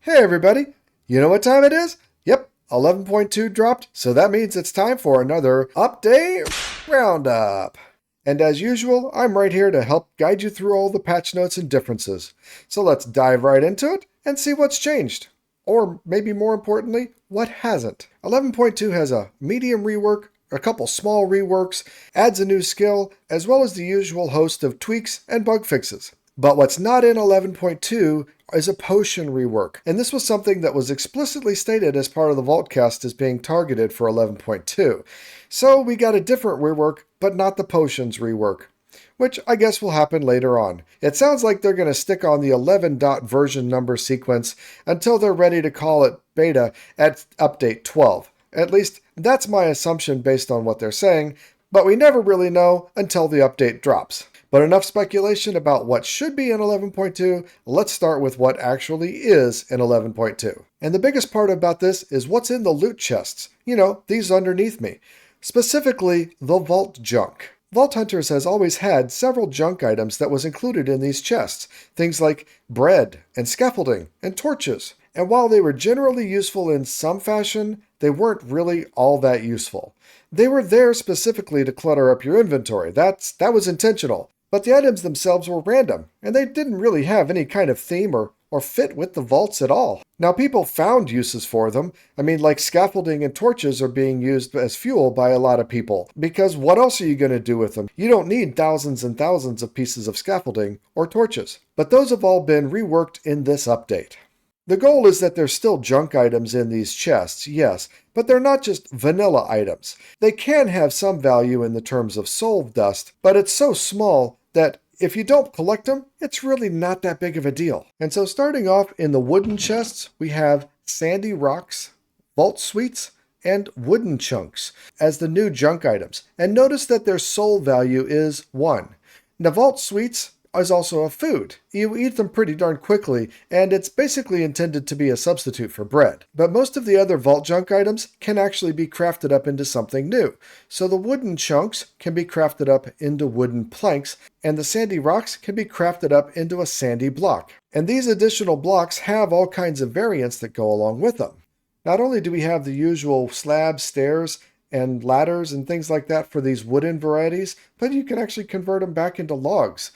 Hey everybody, you know what time it is? Yep, 11.2 dropped, so that means it's time for another update roundup. And as usual, I'm right here to help guide you through all the patch notes and differences. So let's dive right into it and see what's changed. Or maybe more importantly, what hasn't. 11.2 has a medium rework, a couple small reworks, adds a new skill, as well as the usual host of tweaks and bug fixes. But what's not in 11.2 is a potion rework, and this was something that was explicitly stated as part of the Vaultcast as being targeted for 11.2. So we got a different rework, but not the potions rework, which I guess will happen later on. It sounds like they're going to stick on the 11 version number sequence until they're ready to call it beta at update 12. At least that's my assumption based on what they're saying, but we never really know until the update drops. But enough speculation about what should be in 11.2, let's start with what actually is in 11.2. And the biggest part about this is what's in the loot chests. You know, these underneath me. Specifically, the vault junk. Vault Hunters has always had several junk items that was included in these chests. Things like bread and scaffolding and torches. And while they were generally useful in some fashion, they weren't really all that useful. They were there specifically to clutter up your inventory. That was intentional. But the items themselves were random, and they didn't really have any kind of theme or fit with the vaults at all. Now, people found uses for them. I mean, like scaffolding and torches are being used as fuel by a lot of people, because what else are you going to do with them? You don't need thousands and thousands of pieces of scaffolding or torches. But those have all been reworked in this update. The goal is that there's still junk items in these chests, yes, but they're not just vanilla items. They can have some value in the terms of soul dust, but it's so small that if you don't collect them, it's really not that big of a deal. And so starting off in the wooden chests, we have sandy rocks, vault suites, and wooden chunks as the new junk items. And notice that their soul value is 1. Now vault suites is also a food. You eat them pretty darn quickly, and it's basically intended to be a substitute for bread. But most of the other vault junk items can actually be crafted up into something new. So the wooden chunks can be crafted up into wooden planks, and the sandy rocks can be crafted up into a sandy block. And these additional blocks have all kinds of variants that go along with them. Not only do we have the usual slabs, stairs, and ladders and things like that for these wooden varieties, but you can actually convert them back into logs.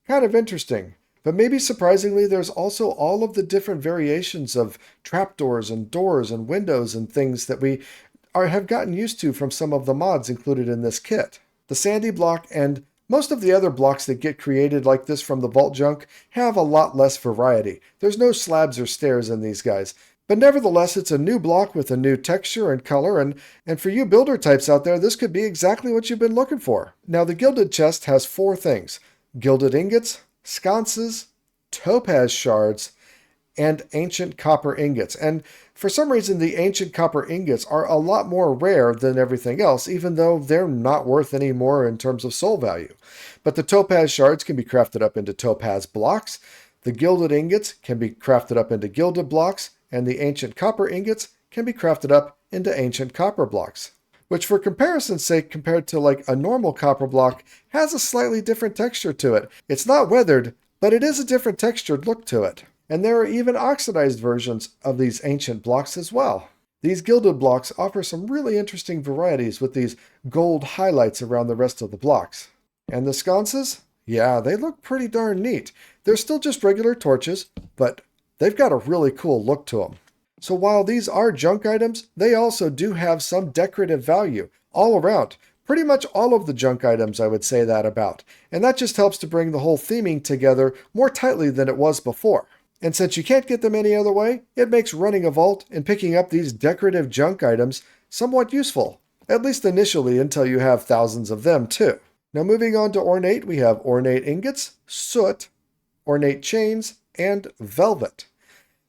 Kind of interesting. But maybe surprisingly, there's also all of the different variations of trapdoors and doors and windows and things that we have gotten used to from some of the mods included in this kit. The sandy block and most of the other blocks that get created like this from the vault junk have a lot less variety. There's no slabs or stairs in these guys. But nevertheless, it's a new block with a new texture and color, and for you builder types out there, this could be exactly what you've been looking for. Now, the gilded chest has 4 things: gilded ingots, sconces, topaz shards, and ancient copper ingots. And for some reason, the ancient copper ingots are a lot more rare than everything else, even though they're not worth any more in terms of soul value. But the topaz shards can be crafted up into topaz blocks, the gilded ingots can be crafted up into gilded blocks, and the ancient copper ingots can be crafted up into ancient copper blocks, which for comparison's sake compared to like a normal copper block has a slightly different texture to it. It's not weathered, but it is a different textured look to it. And there are even oxidized versions of these ancient blocks as well. These gilded blocks offer some really interesting varieties with these gold highlights around the rest of the blocks. And the sconces? Yeah, they look pretty darn neat. They're still just regular torches, but they've got a really cool look to them. So while these are junk items, they also do have some decorative value all around. Pretty much all of the junk items I would say that about. And that just helps to bring the whole theming together more tightly than it was before. And since you can't get them any other way, it makes running a vault and picking up these decorative junk items somewhat useful. At least initially until you have thousands of them too. Now moving on to ornate, we have ornate ingots, soot, ornate chains, and velvet.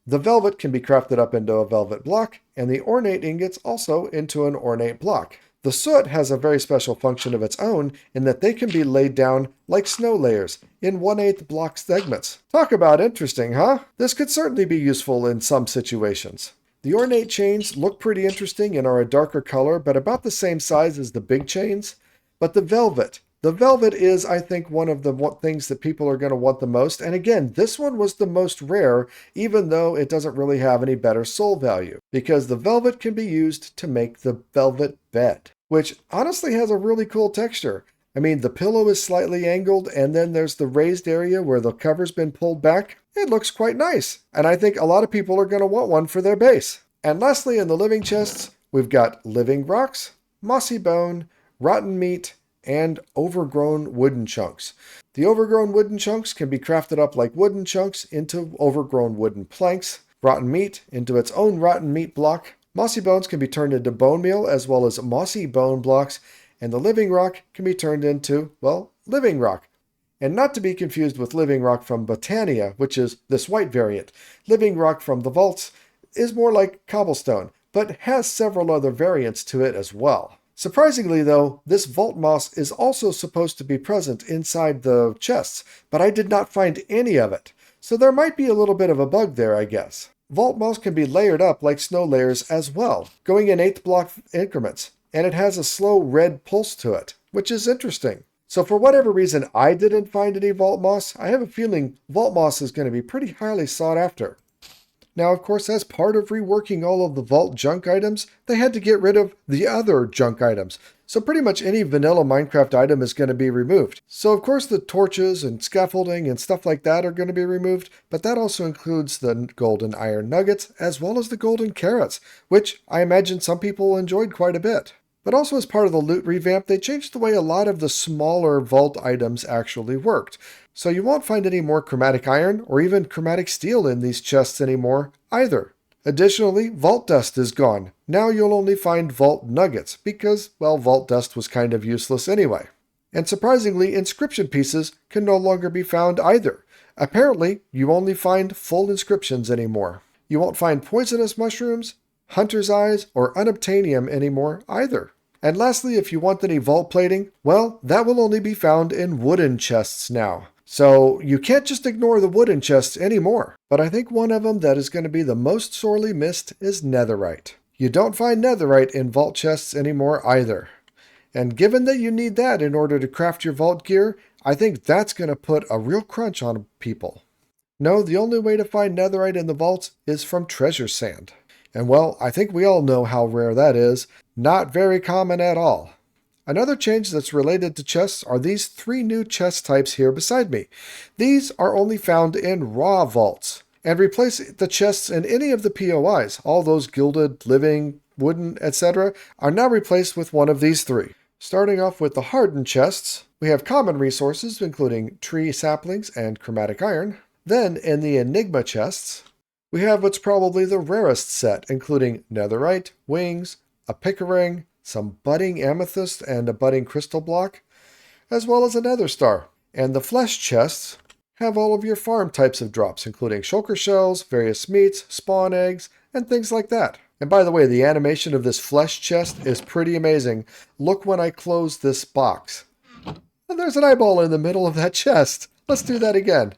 The velvet can be crafted up into a velvet block, and the ornate ingots also into an ornate block. The soot has a very special function of its own in that they can be laid down like snow layers in 1/8 block segments. Talk about interesting, huh? This could certainly be useful in some situations. The ornate chains look pretty interesting and are a darker color, but about the same size as the big chains. But the velvet The velvet is, I think, one of the things that people are going to want the most. And again, this one was the most rare, even though it doesn't really have any better soul value, because the velvet can be used to make the velvet bed, which honestly has a really cool texture. I mean, the pillow is slightly angled, and then there's the raised area where the cover's been pulled back. It looks quite nice, and I think a lot of people are going to want one for their base. And lastly, in the living chests, we've got living rocks, mossy bone, rotten meat, and overgrown wooden chunks. The overgrown wooden chunks can be crafted up like wooden chunks into overgrown wooden planks, rotten meat into its own rotten meat block. Mossy bones can be turned into bone meal as well as mossy bone blocks, and the living rock can be turned into, well, living rock. And not to be confused with living rock from Botania, which is this white variant. Living rock from the vaults is more like cobblestone, but has several other variants to it as well. Surprisingly, though, this vault moss is also supposed to be present inside the chests, but I did not find any of it. So there might be a little bit of a bug there, I guess. Vault moss can be layered up like snow layers as well, going in 8th block increments, and it has a slow red pulse to it, which is interesting. So for whatever reason I didn't find any vault moss, I have a feeling vault moss is going to be pretty highly sought after. Now, of course, as part of reworking all of the vault junk items, they had to get rid of the other junk items. So pretty much any vanilla Minecraft item is going to be removed. So of course the torches and scaffolding and stuff like that are going to be removed, but that also includes the golden iron nuggets as well as the golden carrots, which I imagine some people enjoyed quite a bit. But also as part of the loot revamp, they changed the way a lot of the smaller vault items actually worked. So you won't find any more chromatic iron or even chromatic steel in these chests anymore either. Additionally, vault dust is gone. Now you'll only find vault nuggets because, well, vault dust was kind of useless anyway. And surprisingly, inscription pieces can no longer be found either. Apparently, you only find full inscriptions anymore. You won't find poisonous mushrooms, hunter's eyes, or unobtainium anymore either. And lastly, if you want any vault plating, well, that will only be found in wooden chests now. So you can't just ignore the wooden chests anymore. But I think one of them that is going to be the most sorely missed is netherite. You don't find netherite in vault chests anymore either. And given that you need that in order to craft your vault gear, I think that's going to put a real crunch on people. No, the only way to find netherite in the vaults is from treasure sand. And well, I think we all know how rare that is. Not very common at all. Another change that's related to chests are these 3 new chest types here beside me. These are only found in raw vaults, and replace the chests in any of the POIs. All those gilded, living, wooden, etc. are now replaced with one of these 3. Starting off with the hardened chests, we have common resources including tree saplings and chromatic iron. Then in the enigma chests, we have what's probably the rarest set, including netherite, wings, a pickering, some budding amethyst and a budding crystal block, as well as a nether star. And the flesh chests have all of your farm types of drops, including shulker shells, various meats, spawn eggs, and things like that. And by the way, the animation of this flesh chest is pretty amazing. Look when I close this box. And there's an eyeball in the middle of that chest. Let's do that again.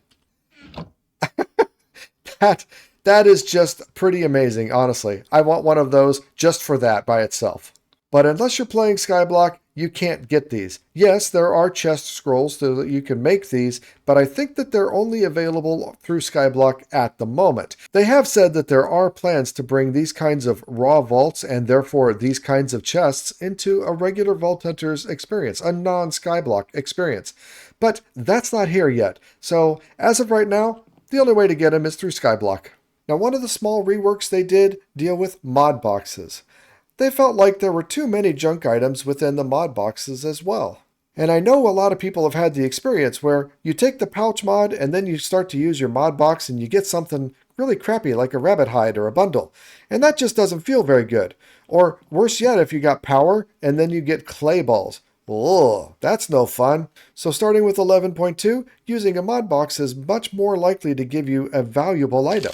That is just pretty amazing, honestly. I want one of those just for that by itself. But unless you're playing Skyblock, you can't get these. Yes, there are chest scrolls so that you can make these, but I think that they're only available through Skyblock at the moment. They have said that there are plans to bring these kinds of raw vaults and therefore these kinds of chests into a regular Vault Hunter's experience, a non-Skyblock experience. But that's not here yet. So as of right now, the only way to get them is through Skyblock. Now, one of the small reworks they did deal with mod boxes. They felt like there were too many junk items within the mod boxes as well. And I know a lot of people have had the experience where you take the pouch mod and then you start to use your mod box and you get something really crappy like a rabbit hide or a bundle. And that just doesn't feel very good. Or worse yet, if you got power and then you get clay balls. Oh, that's no fun. So starting with 11.2, using a mod box is much more likely to give you a valuable item.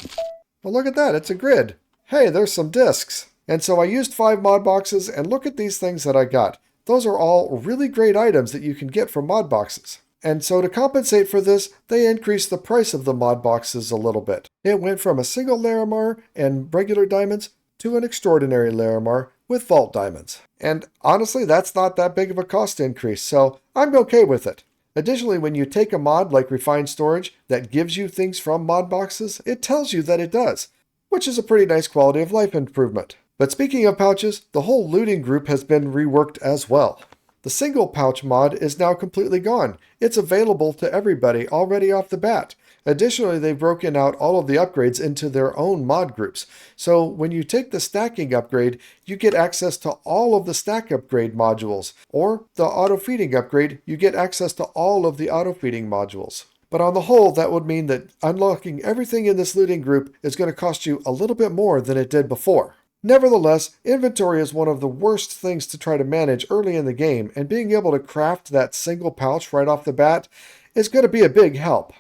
Well, look at that, it's a grid. Hey, there's some discs. And so I used 5 mod boxes, and look at these things that I got. Those are all really great items that you can get from mod boxes. And so to compensate for this, they increased the price of the mod boxes a little bit. It went from a single Larimar and regular diamonds to an extraordinary Larimar with vault diamonds. And honestly, that's not that big of a cost increase, so I'm okay with it. Additionally, when you take a mod like Refined Storage that gives you things from mod boxes, it tells you that it does, which is a pretty nice quality of life improvement. But speaking of pouches, the whole looting group has been reworked as well. The single pouch mod is now completely gone. It's available to everybody already off the bat. Additionally, they've broken out all of the upgrades into their own mod groups. So when you take the stacking upgrade, you get access to all of the stack upgrade modules. Or the auto feeding upgrade, you get access to all of the auto feeding modules. But on the whole, that would mean that unlocking everything in this looting group is going to cost you a little bit more than it did before. Nevertheless, inventory is one of the worst things to try to manage early in the game, and being able to craft that single pouch right off the bat is going to be a big help.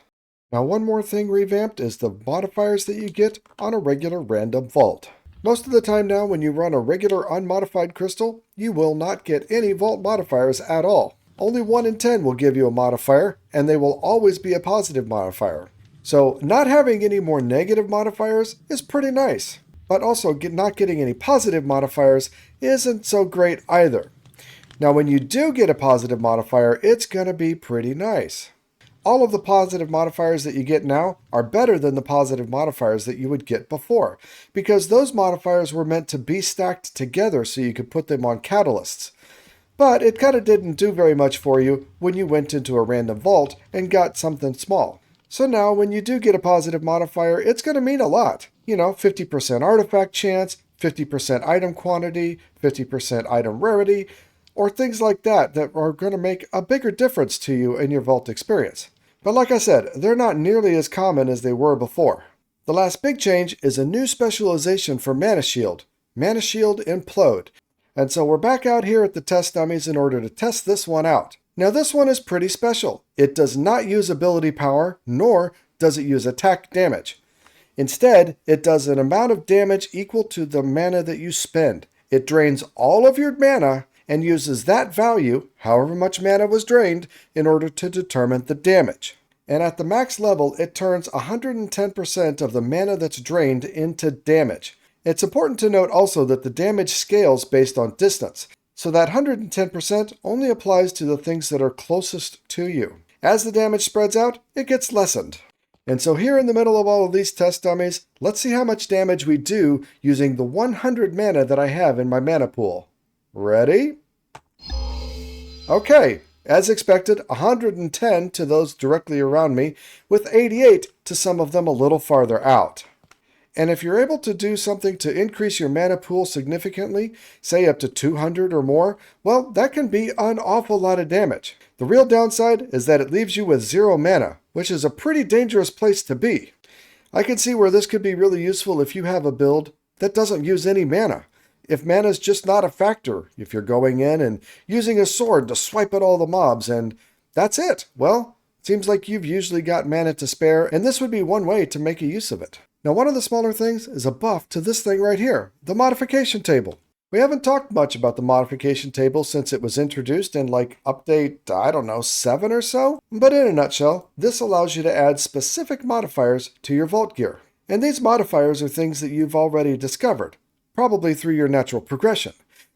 Now, one more thing revamped is the modifiers that you get on a regular random vault. Most of the time now, when you run a regular unmodified crystal, you will not get any vault modifiers at all. Only 1 in 10 will give you a modifier, and they will always be a positive modifier. So not having any more negative modifiers is pretty nice. But also not getting any positive modifiers isn't so great either. Now when you do get a positive modifier, it's going to be pretty nice. All of the positive modifiers that you get now are better than the positive modifiers that you would get before, because those modifiers were meant to be stacked together so you could put them on catalysts. But it kind of didn't do very much for you when you went into a random vault and got something small. So now when you do get a positive modifier, it's going to mean a lot. 50% artifact chance, 50% item quantity, 50% item rarity, or things like that are going to make a bigger difference to you in your vault experience. But like I said, they're not nearly as common as they were before. The last big change is a new specialization for Mana Shield Implode. And so we're back out here at the test dummies in order to test this one out. Now this one is pretty special. It does not use ability power, nor does it use attack damage. Instead, it does an amount of damage equal to the mana that you spend. It drains all of your mana and uses that value, however much mana was drained, in order to determine the damage. And at the max level, it turns 110% of the mana that's drained into damage. It's important to note also that the damage scales based on distance, so that 110% only applies to the things that are closest to you. As the damage spreads out, it gets lessened. And so here in the middle of all of these test dummies, let's see how much damage we do using the 100 mana that I have in my mana pool. Ready? Okay, as expected, 110 to those directly around me, with 88 to some of them a little farther out. And if you're able to do something to increase your mana pool significantly, say up to 200 or more, well, that can be an awful lot of damage. The real downside is that it leaves you with 0 mana, which is a pretty dangerous place to be. I can see where this could be really useful if you have a build that doesn't use any mana. If mana is just not a factor, if you're going in and using a sword to swipe at all the mobs and that's it, well, it seems like you've usually got mana to spare, and this would be one way to make a use of it. Now, one of the smaller things is a buff to this thing right here, the modification table. We haven't talked much about the modification table since it was introduced in update, 7 or so. But in a nutshell, this allows you to add specific modifiers to your vault gear. And these modifiers are things that you've already discovered, probably through your natural progression.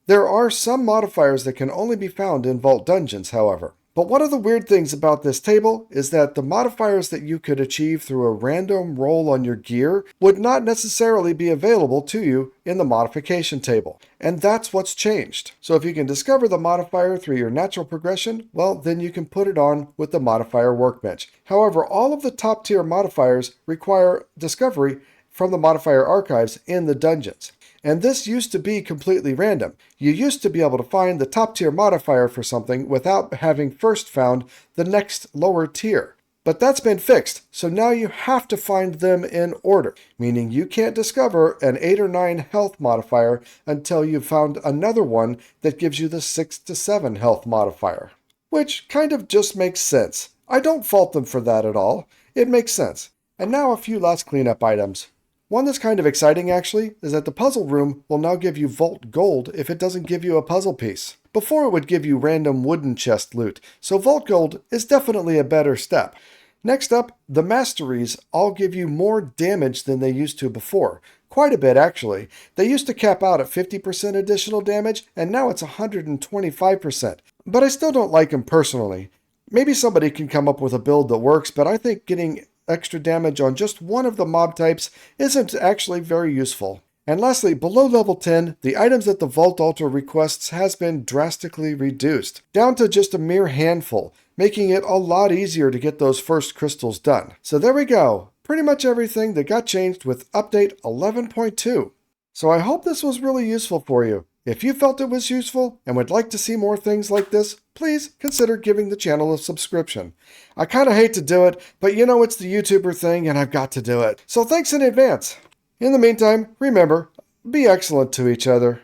There are some modifiers that can only be found in vault dungeons, however. But one of the weird things about this table is that the modifiers that you could achieve through a random roll on your gear would not necessarily be available to you in the modification table. And that's what's changed. So if you can discover the modifier through your natural progression, well, then you can put it on with the Modifier Workbench. However, all of the top tier modifiers require discovery from the modifier archives in the dungeons. And this used to be completely random. You used to be able to find the top tier modifier for something without having first found the next lower tier. But that's been fixed, so now you have to find them in order, meaning you can't discover an 8 or 9 health modifier until you've found another one that gives you the 6 to 7 health modifier. Which kind of just makes sense. I don't fault them for that at all. It makes sense. And now a few last cleanup items. One that's kind of exciting, actually, is that the puzzle room will now give you Vault Gold if it doesn't give you a puzzle piece. Before it would give you random wooden chest loot, so Vault Gold is definitely a better step. Next up, the masteries all give you more damage than they used to before. Quite a bit, actually. They used to cap out at 50% additional damage, and now it's 125%. But I still don't like them personally. Maybe somebody can come up with a build that works, but I think getting extra damage on just one of the mob types isn't actually very useful. And lastly, below level 10, the items that the Vault Altar requests has been drastically reduced, down to just a mere handful, making it a lot easier to get those first crystals done. So there we go, pretty much everything that got changed with update 11.2. So I hope this was really useful for you. If you felt it was useful and would like to see more things like this, please consider giving the channel a subscription. I kind of hate to do it, but you know it's the YouTuber thing and I've got to do it. So thanks in advance. In the meantime, remember, be excellent to each other.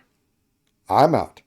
I'm out.